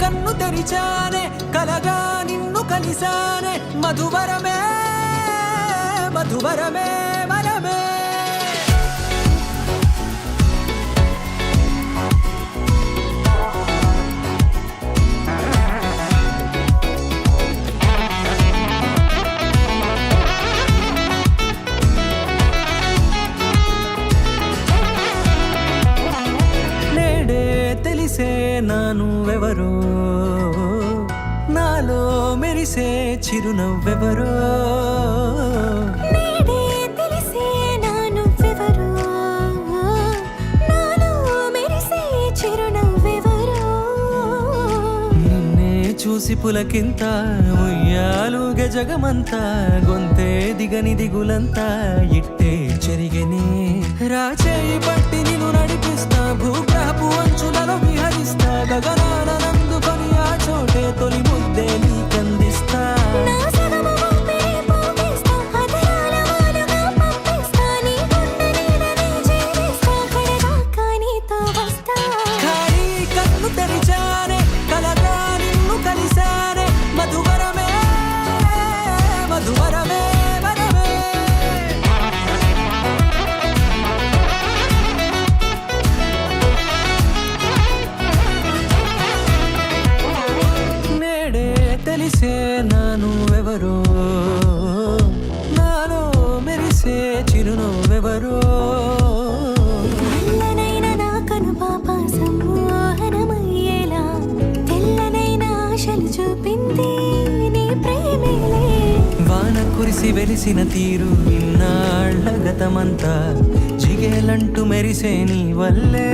కన్ను తెరిచానే కలగా నిన్ను కలిసానే మధువరమే మధువరమే వరమే తెలిసే నానువెవరో నాలో మెరిసే చిరునవ్వెవరో నేడే తెలిసే నానువెవరో నాలో మెరిసే చిరునవ్వెవరో నిన్నే చూసి పులకింత ఉయ్యాలుగే జగమంతా గొంతే దిగని దిగులంతా ఇట్టే చెరిగెనే రాచేయి పట్టి నిన్ను నడిపిస్తా భూగ్రహపు అంచులలో విహరిస్తా గగనాన నందుకొని ఆ చోటే తొలి ముద్దే నీకందిస్తా నా సగము ఊపిరి పోగేస్తా అధరాల వాలుగా పంపిస్తా నీ గుండె నీడనే చేరిస్తా కడదాకా నీతో వస్తా ఖాళీ కన్ను తెరిచానే కలగా నిన్ను కలిసానే మధువరమే మధువరమే వరమే నేడే తెలిసే నానువెవరో నాలో మెరిసే చిరునవ్వెవరో తెల్లనైన నా కనుపాప సమ్మోహనమయ్యేలా తెల్లనైన ఆశలు చూపింది నీ ప్రేమేలే వాన కురిసి వెలిసిన తీరు ఇన్నాళ్ళ గతమంతా జిగేలంటూ మెరిసే నీ వల్లే